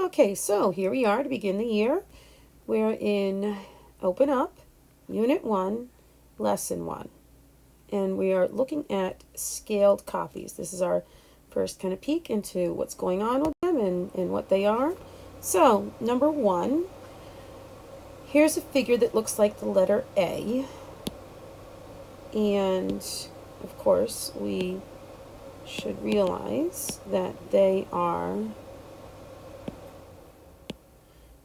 Okay, so here we are to begin the year. We're in Open Up, Unit 1, Lesson 1. And we are looking at scaled copies. This is our first kind of peek into what's going on with them and what they are. So, number 1, here's a figure that looks like the letter A. And, of course, we should realize that they are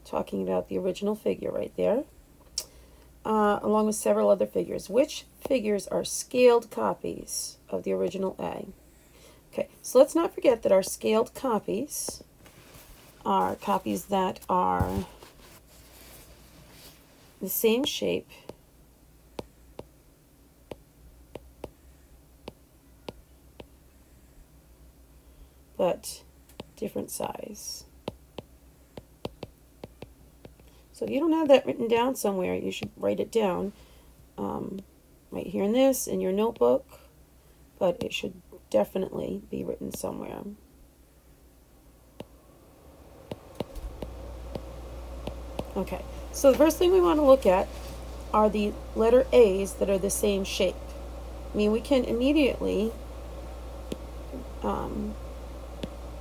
talking about the original figure right there, along with several other figures. Which figures are scaled copies of the original A? Okay, so let's not forget that our scaled copies are copies that are the same shape but different size. So if you don't have that written down somewhere, you should write it down right here in this, in your notebook, but it should definitely be written somewhere. Okay, so the first thing we want to look at are the letter A's that are the same shape. I mean, we can immediately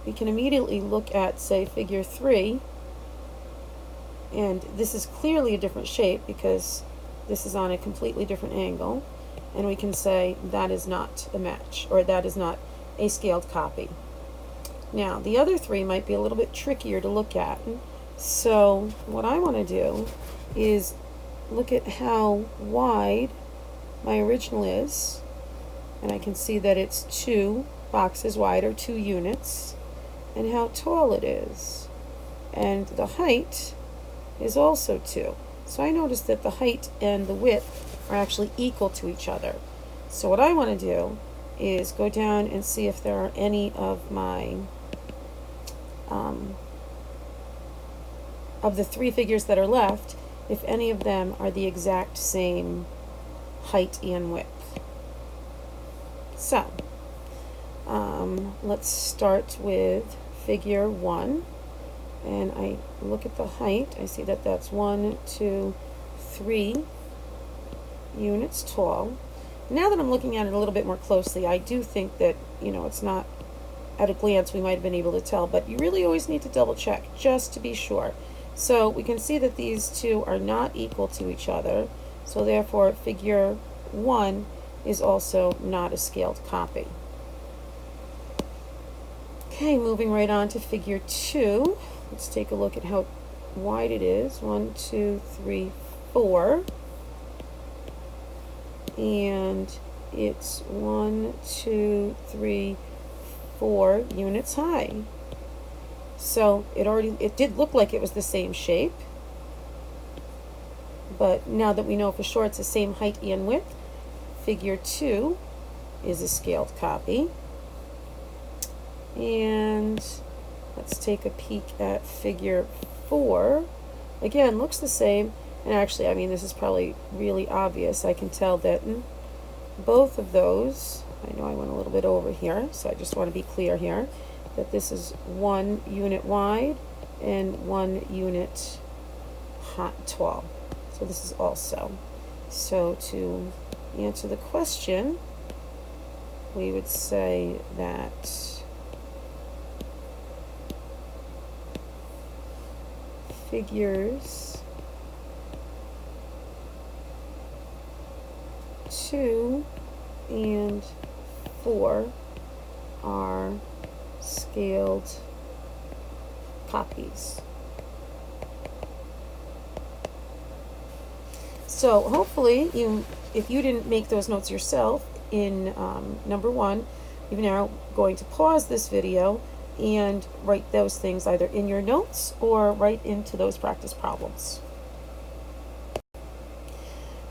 look at, say, figure 3, and this is clearly a different shape because this is on a completely different angle, and we can say that is not a match, or that is not a scaled copy. Now, the other 3 might be a little bit trickier to look at, so what I want to do is look at how wide my original is, and I can see that it's 2 boxes wide, or 2 units, and how tall it is, and the height is also 2. So I notice that the height and the width are actually equal to each other. So what I want to do is go down and see if there are any of my of the 3 figures that are left, if any of them are the exact same height and width. So let's start with figure 1, and I look at the height. I see that that's 1, 2, 3 units tall. Now that I'm looking at it a little bit more closely, I do think that, it's not, at a glance we might have been able to tell, but you really always need to double check just to be sure. So we can see that these 2 are not equal to each other, so therefore figure 1 is also not a scaled copy. Okay, moving right on to figure 2. Let's take a look at how wide it is. 1, 2, 3, 4. And it's 1, 2, 3, 4 units high. So it did look like it was the same shape. But now that we know for sure it's the same height and width, figure 2 is a scaled copy. And let's take a peek at figure 4. Again, looks the same. And actually, I mean, this is probably really obvious. I can tell that both of those, I know I went a little bit over here, so I just want to be clear here, that this is 1 unit wide and 1 unit tall. So this is also. So to answer the question, we would say that figures 2 and 4 are scaled copies. So hopefully, if you didn't make those notes yourself in number 1, you're now going to pause this video and write those things either in your notes or write into those practice problems.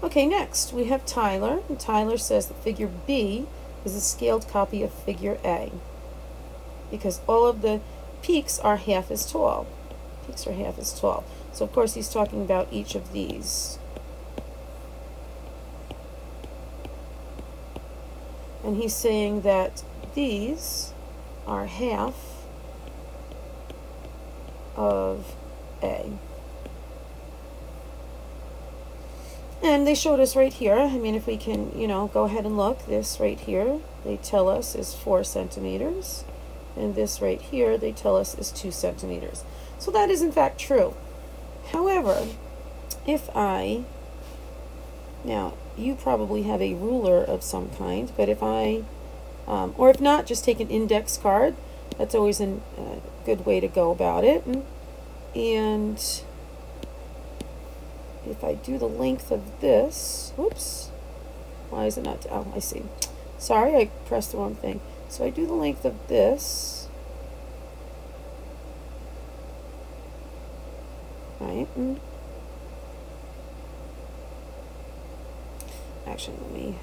Okay, next we have Tyler, and Tyler says that figure B is a scaled copy of figure A because all of the peaks are half as tall. Peaks are half as tall. So of course he's talking about each of these. And he's saying that these are half of A. And they showed us right here. I mean, if we can, go ahead and look, this right here, they tell us is 4 centimeters. And this right here, they tell us is 2 centimeters. So that is in fact true. However, now you probably have a ruler of some kind, but if or if not, just take an index card. That's always a good way to go about it. And if I do the length of this, whoops, why is it not, oh, I see. Sorry, I pressed the wrong thing. So I do the length of this, right? Actually, let me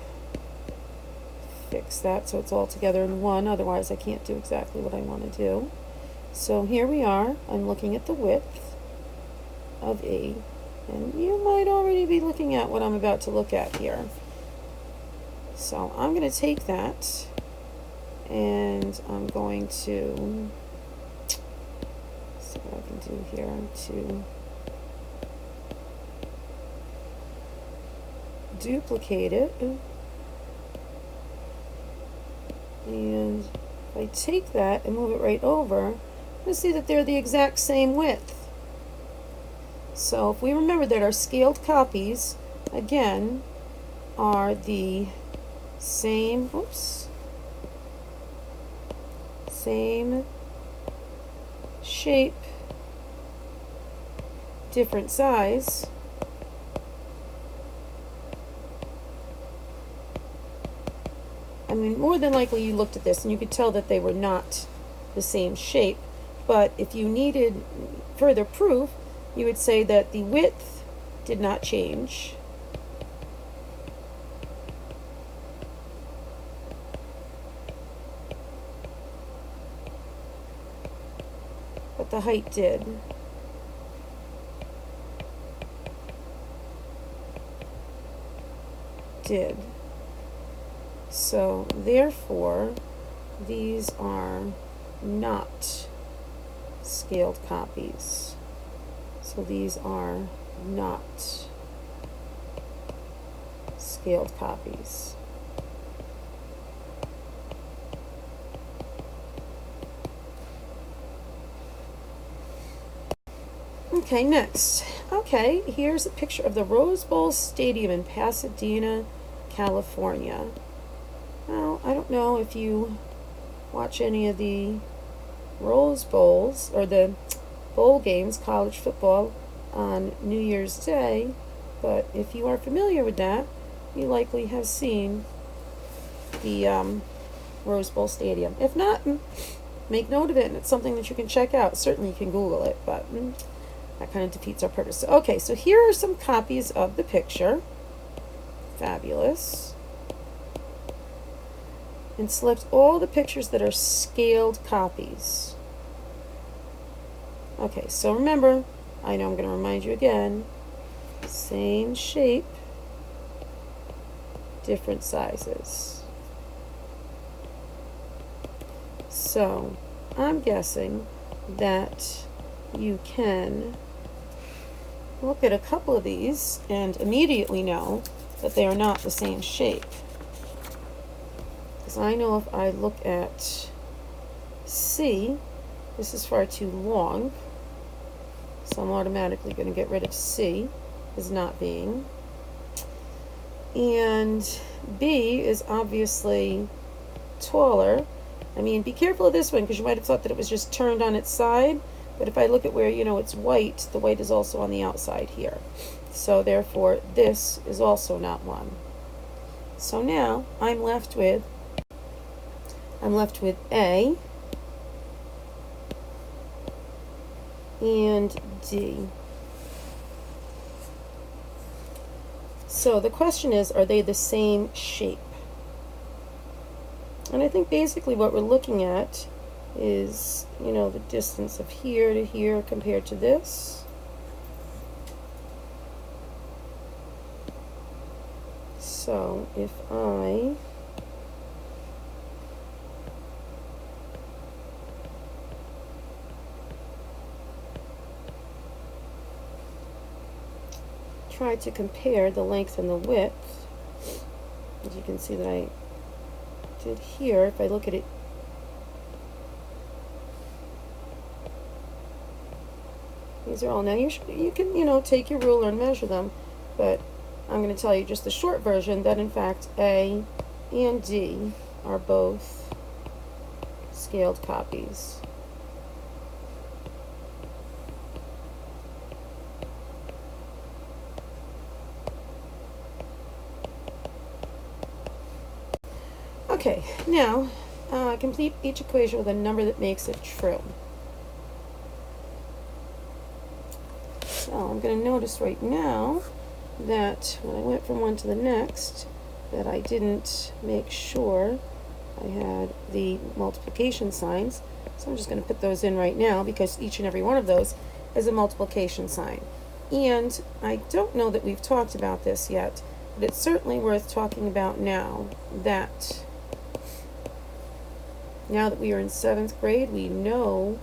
fix that so it's all together in one, otherwise I can't do exactly what I want to do. So here we are, I'm looking at the width of E, and you might already be looking at what I'm about to look at here. So I'm going to take that, and I'm going to see what I can do here to duplicate it. And if I take that and move it right over, you'll see that they're the exact same width. So if we remember that our scaled copies, again, are the same, same shape, different size, I mean, more than likely you looked at this and you could tell that they were not the same shape, but if you needed further proof, you would say that the width did not change, but the height did. So therefore, these are not scaled copies. So these are not scaled copies. Okay, next. Okay, here's a picture of the Rose Bowl Stadium in Pasadena, California. Now, I don't know if you watch any of the Rose Bowls or the bowl games, college football, on New Year's Day, but if you are familiar with that, you likely have seen the Rose Bowl Stadium. If not, make note of it, and it's something that you can check out. Certainly you can Google it, but that kind of defeats our purpose. So, okay, so here are some copies of the picture. Fabulous. And select all the pictures that are scaled copies. Okay, so remember, I know I'm going to remind you again, same shape, different sizes. So I'm guessing that you can look at a couple of these and immediately know that they are not the same shape. Because I know if I look at C, this is far too long, so I'm automatically going to get rid of C as not being. And B is obviously taller. I mean, be careful of this one because you might have thought that it was just turned on its side, but if I look at where, it's white, the white is also on the outside here. So therefore, this is also not one. So now I'm left with A and D. So the question is, are they the same shape? And I think basically what we're looking at is, the distance of here to here compared to this. So if I try to compare the length and the width, as you can see that I did here, if I look at it, these are all, now you can, you know, take your ruler and measure them, but I'm going to tell you just the short version that in fact A and D are both scaled copies. Okay, now complete each equation with a number that makes it true. So I'm going to notice right now that when I went from one to the next, that I didn't make sure I had the multiplication signs. So I'm just going to put those in right now because each and every one of those is a multiplication sign. And I don't know that we've talked about this yet, but it's certainly worth talking about now that we are in 7th grade, we no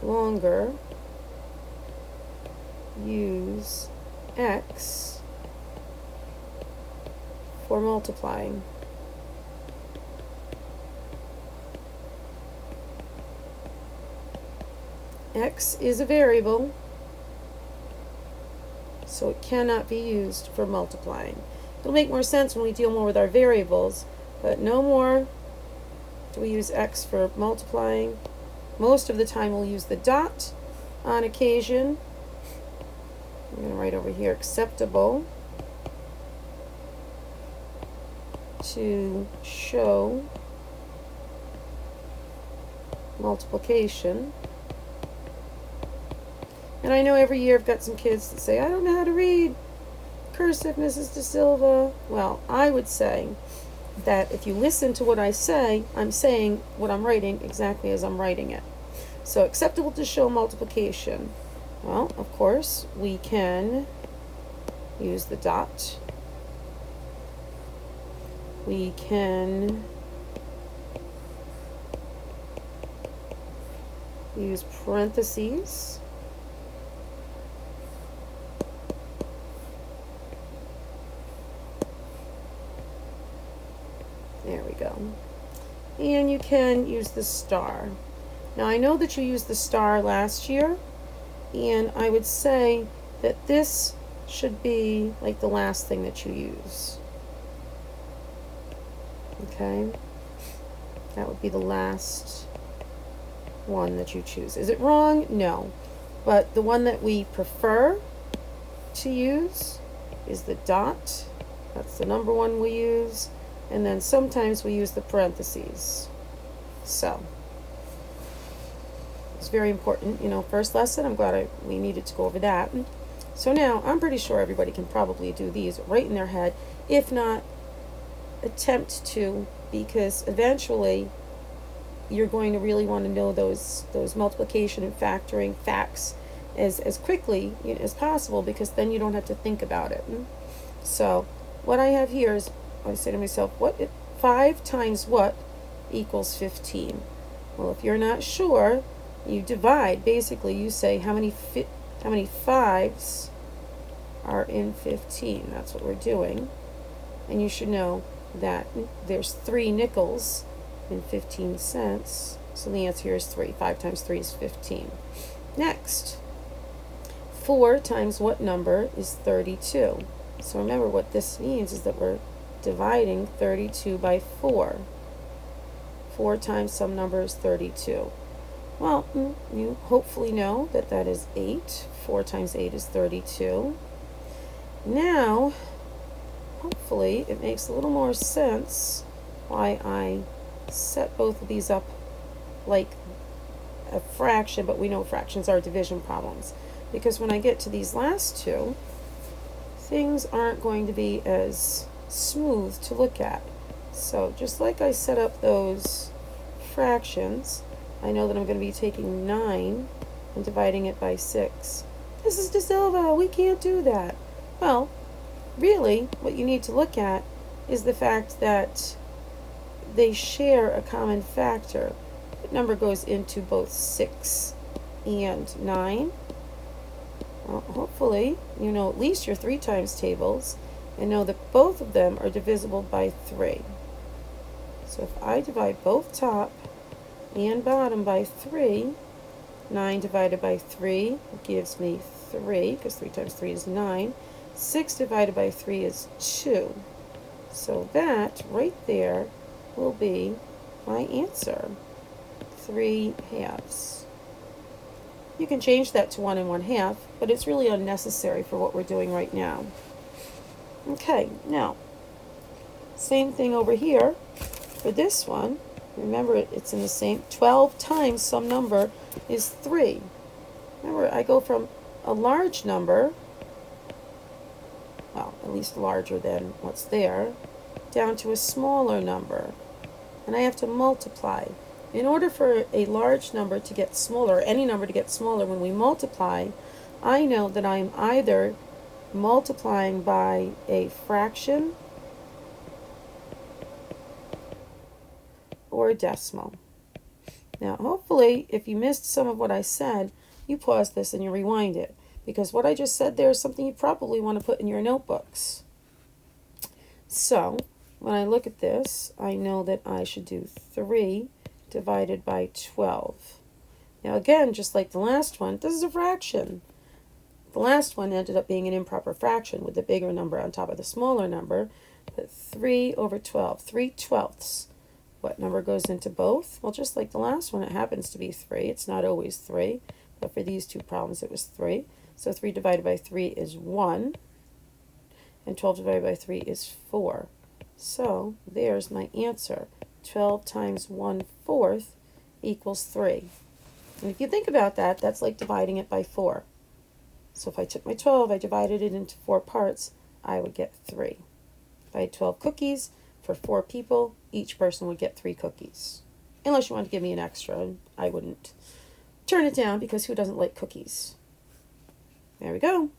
longer use x for multiplying. X is a variable, so it cannot be used for multiplying. It'll make more sense when we deal more with our variables, but no more do we use x for multiplying. Most of the time we'll use the dot. On occasion, I'm going to write over here, acceptable to show multiplication. And I know every year I've got some kids that say, I don't know how to read cursive, Mrs. De Silva. Well, I would say that if you listen to what I say, I'm saying what I'm writing exactly as I'm writing it. So acceptable to show multiplication. Well, of course, we can use the dot. We can use parentheses. There we go. And you can use the star. Now I know that you used the star last year, and I would say that this should be like the last thing that you use. Okay? That would be the last one that you choose. Is it wrong? No. But the one that we prefer to use is the dot. That's the number one we use. And then sometimes we use the parentheses. So, it's very important. You know, first lesson, I'm glad we needed to go over that. So now, I'm pretty sure everybody can probably do these right in their head. If not, attempt to, because eventually you're going to really want to know those multiplication and factoring facts as quickly as possible, because then you don't have to think about it. So, what I have here is, I say to myself, 5 times what equals 15? Well, if you're not sure, you divide. Basically, you say how many 5s are in 15. That's what we're doing. And you should know that there's 3 nickels in 15 cents. So the answer here is 3. 5 times 3 is 15. Next, 4 times what number is 32? So remember, what this means is that we're dividing 32 by 4. 4 times some number is 32. Well, you hopefully know that that is 8. 4 times 8 is 32. Now, hopefully, it makes a little more sense why I set both of these up like a fraction, but we know fractions are division problems. Because when I get to these last two, things aren't going to be as smooth to look at. So just like I set up those fractions, I know that I'm going to be taking 9 and dividing it by 6. Mrs. De Silva, we can't do that. Well, really, what you need to look at is the fact that they share a common factor. That number goes into both 6 and 9. Well, hopefully you know at least your 3 times tables and know that both of them are divisible by 3. So if I divide both top and bottom by 3, 9 divided by 3 gives me 3, because 3 times 3 is 9. 6 divided by 3 is 2. So that right there will be my answer, 3/2. You can change that to 1 1/2, but it's really unnecessary for what we're doing right now. Okay, now, same thing over here for this one. Remember, it's in the same, 12 times some number is 3. Remember, I go from a large number, well, at least larger than what's there, down to a smaller number. And I have to multiply. In order for a large number to get smaller, any number to get smaller when we multiply, I know that I'm either multiplying by a fraction or a decimal. Now, hopefully, if you missed some of what I said, you pause this and you rewind it, because what I just said there is something you probably want to put in your notebooks. So, when I look at this, I know that I should do 3 divided by 12. Now, again, just like the last one, this is a fraction. The last one ended up being an improper fraction with the bigger number on top of the smaller number, but 3 over 12, 3/12. What number goes into both? Well, just like the last one, it happens to be 3. It's not always 3, but for these two problems, it was 3. So 3 divided by 3 is 1, and 12 divided by 3 is 4. So there's my answer. 12 times 1/4 equals 3. And if you think about that, that's like dividing it by 4. So if I took my 12, I divided it into 4 parts, I would get 3. If I had 12 cookies for 4 people, each person would get 3 cookies. Unless you want to give me an extra, I wouldn't turn it down, because who doesn't like cookies? There we go.